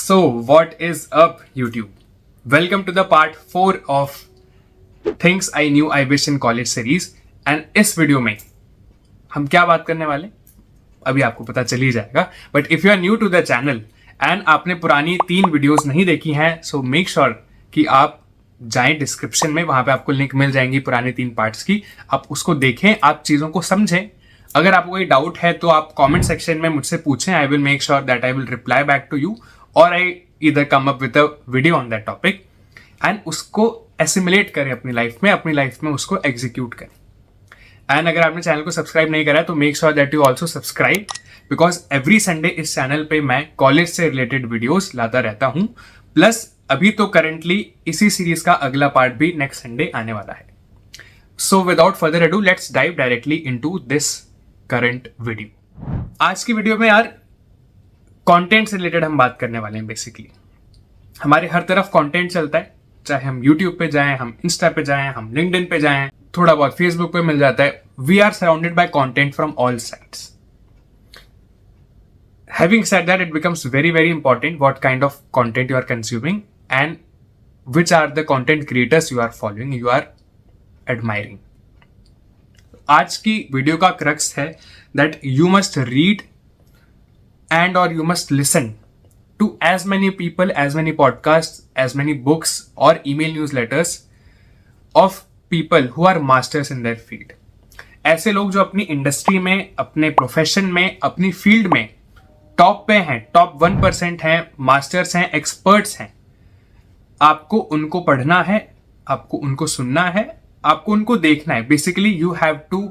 So, what is up, YouTube? Welcome to the part 4 of Things I Knew I Wish in College series. And इस video में हम क्या बात करने वाले अभी आपको पता चल ही जाएगा. But if you are new to the channel and आपने पुरानी 3 वीडियोस नहीं देखी हैं, सो मेक श्योर कि आप जाएं डिस्क्रिप्शन में, वहां पे आपको लिंक मिल जाएंगी पुराने 3 पार्ट्स की. आप उसको देखें, आप चीज़ों को समझें. अगर आपको कोई डाउट है तो आप कमेंट सेक्शन में मुझसे पूछें. I will make sure that I will reply back to you और I either come up with a video on that topic and उसको एसिमुलेट करें अपनी लाइफ में उसको एग्जीक्यूट करें. एंड अगर आपने चैनल को सब्सक्राइब नहीं करा है तो make sure that you also subscribe, because every Sunday इस चैनल पे मैं कॉलेज से रिलेटेड वीडियोस लाता रहता हूँ. प्लस अभी तो करंटली इसी सीरीज का अगला पार्ट भी नेक्स्ट संडे आने वाला है. So without further ado let's dive directly into this current video. आज की वीडियो में यार कंटेंट से रिलेटेड हम बात करने वाले हैं. बेसिकली हमारे हर तरफ कंटेंट चलता है, चाहे हम यूट्यूब पे जाएं, हम इंस्टा पे जाएं, हम लिंक्डइन पे जाएं, थोड़ा बहुत फेसबुक पे मिल जाता है. We are surrounded by content from all sides. Having said that, it becomes very, very important what kind of content you are consuming and which are the content creators you are following, you are admiring. आज की video का crux है that you must read and or you must listen to as many people, as many podcasts, as many books or email newsletters of people who are masters in their field. ऐसे लोग जो अपनी industry में, अपने profession में, अपनी field में top पे हैं, टॉप 1% हैं, मास्टर्स हैं, एक्सपर्ट्स हैं. आपको उनको पढ़ना है, आपको उनको सुनना है, आपको उनको देखना है. Basically you have to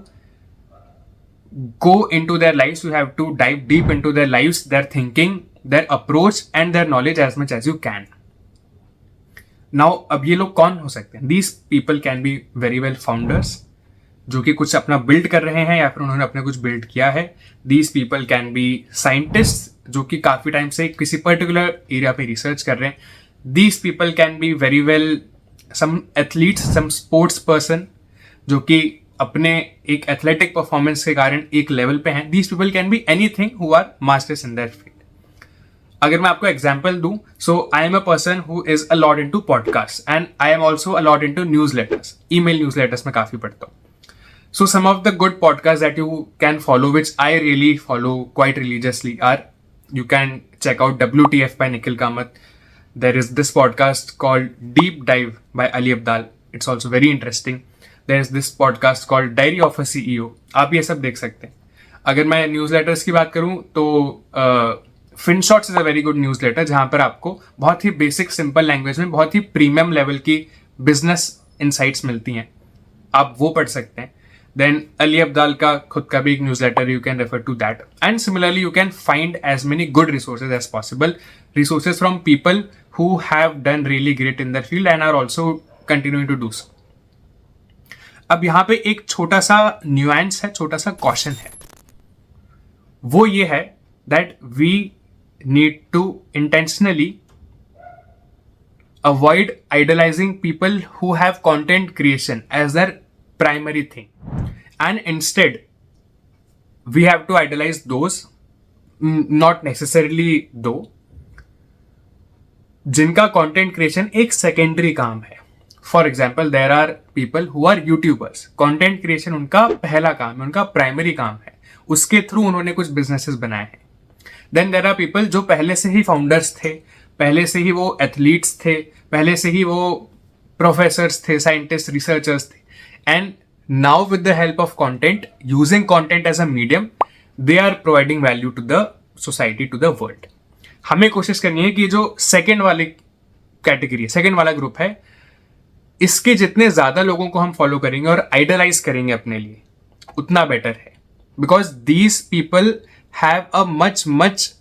go into their lives, you have to dive deep into their lives, their thinking, their approach and their knowledge as much as you can. Now, अब ये लोग कौन हो सकते हैं? These people can be very well founders, जो कि कुछ अपना बिल्ड कर रहे हैं या फिर उन्होंने अपने कुछ बिल्ड किया है. These people can be scientists, जो कि काफी टाइम से किसी पर्टिकुलर एरिया पे रिसर्च कर रहे हैं. These people can be very well some athletes, some sports person, जो कि अपने एक एथलेटिक परफॉर्मेंस के कारण एक लेवल पे हैं. These people can be anything who are masters in their field. अगर मैं आपको एग्जांपल दूं, so I am a person who is a lot into podcast and I am also a lot into newsletters. Email newsletters में काफी पढ़ता हूं. So some of the good podcast that you can follow, which I really follow quite religiously, are you can check out WTF by Nikhil Kamath. There is this podcast called Deep Dive by Ali Abdaal. It's also very interesting. There is this podcast called Diary of a CEO. आप ये सब देख सकते हैं. अगर मैं newsletters की बात करूं तो FinShots is a very good newsletter, जहां पर आपको बहुत ही बेसिक सिंपल लैंग्वेज में बहुत ही प्रीमियम लेवल की बिजनेस इनसाइट्स मिलती हैं. आप वो पढ़ सकते हैं. Then Ali Abdaal का खुद का भी एक newsletter, you can refer to that. And similarly, you can find as many good resources as possible. Resources from people who have done really great in their field and are also continuing to do so. अब यहाँ पे एक छोटा सा nuance है, छोटा सा caution है. वो ये है that we need to intentionally avoid idolizing people who have content creation as their primary thing. And instead, we have to idolize those, not necessarily though, जिनका content creation एक secondary काम है. For example, there are people who are YouTubers. Content creation उनका पहला काम है, उनका primary काम है. उसके थ्रू उन्होंने कुछ businesses बनाए हैं. Then there are people जो पहले से ही founders थे, पहले से ही वो athletes थे, पहले से ही वो professors थे, scientists, researchers थे. And now with the help of content, using content as a medium, they are providing value to the society, to the world. हमें कोशिश करनी है कि जो सेकंड वाली कैटेगरी है, सेकंड वाला ग्रुप है, इसके जितने ज्यादा लोगों को हम फॉलो करेंगे और आइडलाइज करेंगे अपने लिए, उतना बेटर है. Because these people have a much much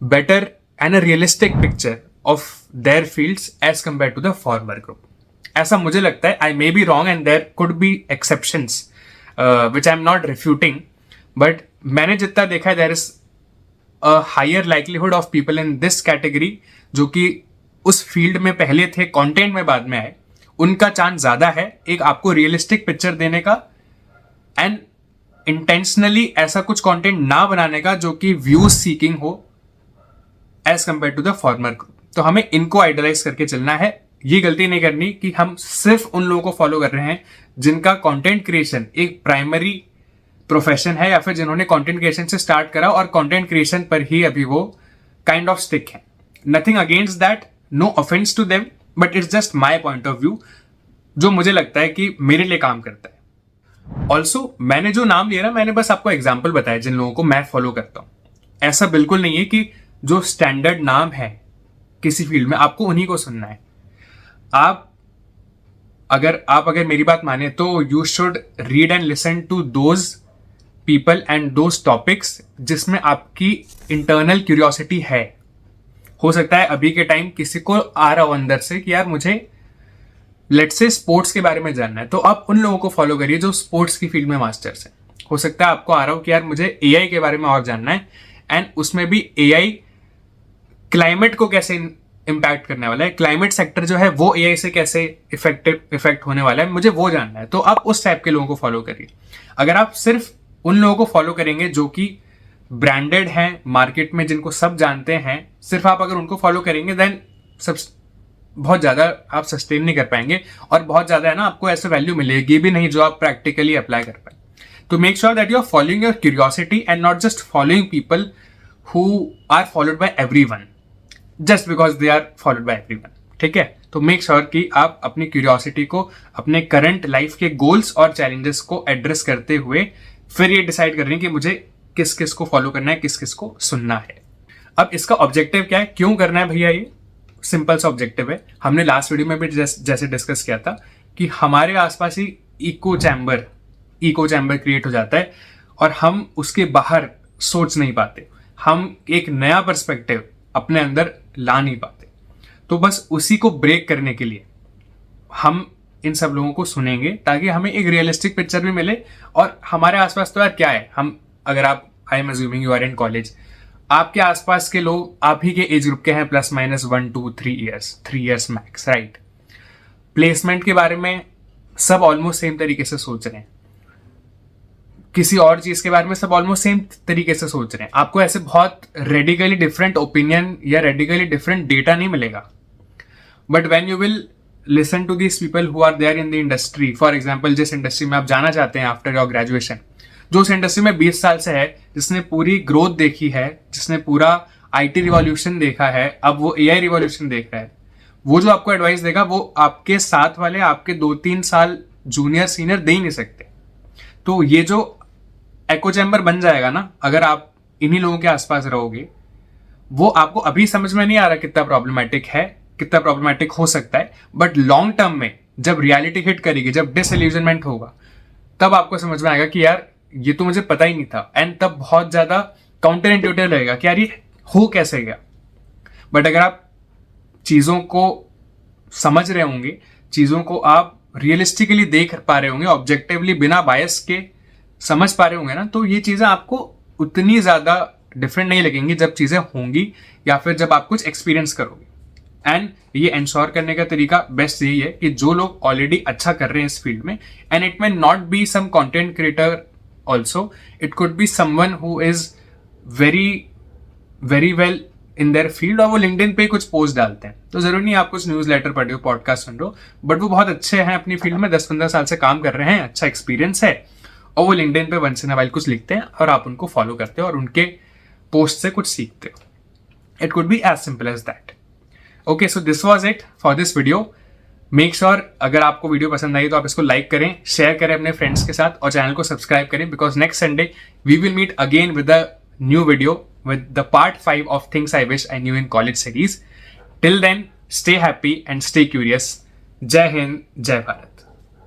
better and a realistic picture of their fields as compared to the former group. ऐसा मुझे लगता है. I may be wrong and there could be exceptions which I am not refuting, but मैंने जितना देखा है there is a higher likelihood of people in this category जो कि उस फील्ड में पहले थे, कंटेंट में बाद में आए, उनका चांस ज्यादा है एक आपको रियलिस्टिक पिक्चर देने का एंड इंटेंशनली ऐसा कुछ कंटेंट ना बनाने का जो कि व्यूज सीकिंग हो as compare to the former group. तो हमें इनको आइडलाइज करके चलना है। ये गलती नहीं करनी कि हम सिर्फ उन लोगों को फॉलो कर रहे हैं जिनका कंटेंट क्रिएशन एक प्राइमरी प्रोफेशन है, या फिर जिन्होंने कंटेंट क्रिएशन से स्टार्ट करा और कंटेंट क्रिएशन पर ही अभी वो काइंड ऑफ स्टिक है। Nothing against that, no offence to them, but it's just my point of view जो मुझे लगता है कि मेरे लिए काम करता है। ऑल्सो मैंने जो नाम लिया ना, मैंने बस आपको एग्जाम्पल बताया जिन लोगों को मैं फॉलो करता हूं। ऐसा बिल्कुल नहीं है कि जो स्टैंडर्ड नाम है किसी फील्ड में आपको उन्हीं को सुनना है। आप अगर मेरी बात माने तो you should read and listen to those people and those topics जिसमें आपकी इंटरनल क्यूरियोसिटी है। हो सकता है अभी के टाइम किसी को आ रहा हो अंदर से कि यार मुझे लेट्स से स्पोर्ट्स के बारे में जानना है, तो आप उन लोगों को फॉलो करिए जो स्पोर्ट्स की फील्ड में मास्टर्स है। हो सकता है आपको आ रहा हो कि यार मुझे एआई के बारे में और जानना है, एंड उसमें भी एआई क्लाइमेट को कैसे इम्पैक्ट करने वाला है, क्लाइमेट सेक्टर जो है वो एआई से कैसे इफेक्ट होने वाला है, मुझे वो जानना है। तो आप उस टाइप के लोगों को फॉलो करिए। अगर आप सिर्फ उन लोगों को फॉलो करेंगे जो कि ब्रांडेड हैं मार्केट में, जिनको सब जानते हैं, सिर्फ आप अगर उनको फॉलो करेंगे देन सब बहुत ज़्यादा आप सस्टेन नहीं कर पाएंगे, और बहुत ज़्यादा है ना आपको ऐसे वैल्यू मिलेगी भी नहीं जो आप प्रैक्टिकली अप्लाई कर पाए। तो make sure that you are following your curiosity and not just following people who are followed by everyone just because they are followed by everyone. ठीक है, तो मेक श्योर कि आप अपनी क्यूरियोसिटी को अपने करंट लाइफ के गोल्स और चैलेंजेस को एड्रेस करते हुए फिर ये डिसाइड कर रहे हैं कि मुझे किस किस को फॉलो करना है, किस किस को सुनना है। अब इसका ऑब्जेक्टिव क्या है, क्यों करना है भैया? ये सिंपल सा ऑब्जेक्टिव है। हमने लास्ट वीडियो में भी जैसे डिस्कस किया था कि हमारे आसपास ही इको चैम्बर क्रिएट हो जाता है और हम उसके बाहर सोच नहीं पाते, हम एक नया पर्सपेक्टिव अपने अंदर ला नहीं पाते। तो बस उसी को ब्रेक करने के लिए हम इन सब लोगों को सुनेंगे ताकि हमें एक रियलिस्टिक पिक्चर भी मिले। और हमारे आसपास तो यार क्या है, हम अगर आप I am assuming you are in college, आपके आसपास के लोग आप ही के एज ग्रुप के हैं, plus minus 1 2 3 years max, right. Placement के बारे में सब ऑलमोस्ट सेम तरीके से सोच रहे हैं, किसी और चीज के बारे में सब ऑलमोस्ट सेम तरीके से सोच रहे हैं। आपको ऐसे बहुत रेडिकली डिफरेंट ओपिनियन या रेडिकली डिफरेंट डेटा नहीं मिलेगा। But when you will listen to these people who are there in the industry, for example जिस इंडस्ट्री में आप जाना चाहते हैं आफ्टर योर ग्रेजुएशन, जो उस इंडस्ट्री में 20 साल से है, जिसने पूरी ग्रोथ देखी है, जिसने पूरा आईटी रिवॉल्यूशन देखा है, अब वो एआई रिवॉल्यूशन देख रहा है, वो जो आपको एडवाइस देगा वो आपके साथ वाले आपके 2-3 साल जूनियर सीनियर दे ही नहीं सकते। तो ये जो एको चैम्बर बन जाएगा ना, अगर आप इन्हीं लोगों के आसपास रहोगे, वो आपको अभी समझ में नहीं आ रहा कितना प्रॉब्लमेटिक है, कितना प्रॉब्लमेटिक हो सकता है, बट लॉन्ग टर्म में जब रियलिटी हिट करेगी, जब डिसइल्यूजनमेंट होगा, तब आपको समझ में आएगा कि यार ये तो मुझे पता ही नहीं था। एंड तब बहुत ज्यादा काउंटर इंट्यूटिव लगेगा कि यार ये हो कैसे गया। बट अगर आप चीजों को समझ रहे होंगे, चीजों को आप रियलिस्टिकली देख पा रहे होंगे, ऑब्जेक्टिवली बिना बायस के समझ पा रहे होंगे ना, तो ये चीजें आपको उतनी ज्यादा डिफरेंट नहीं लगेंगी जब चीजें होंगी या फिर जब आप कुछ एक्सपीरियंस करोगे। एंड ये इंश्योर करने का तरीका बेस्ट यही है कि जो लोग ऑलरेडी अच्छा कर रहे हैं इस फील्ड में, and it may not be some content creator also, it could be someone who is very well in their field, और वो लिंक्डइन पे कुछ पोस्ट डालते हैं। तो जरूरी नहीं आप कुछ न्यूज लेटर पढ़ रहे हो, पॉडकास्ट सुन रहे हो, बट वो बहुत अच्छे हैं अपनी फील्ड में, 10-15 साल से काम कर रहे हैं, अच्छा एक्सपीरियंस है, और वो लिंक्डइन पे वंस इन अ व्हाइल कुछ लिखते हैं और आप उनको फॉलो करते हो और उनके पोस्ट से कुछ सीखते हो। It could be as simple as that. Okay, so this was it for this video. Make sure अगर आपको वीडियो पसंद आई तो आप इसको लाइक करें, शेयर करें अपने फ्रेंड्स के साथ, और चैनल को सब्सक्राइब करें, because next Sunday we will meet again with a new video with the part 5 of Things I Wish I Knew in College series. Till then, stay happy and stay curious. Jai Hind, Jai Bharat.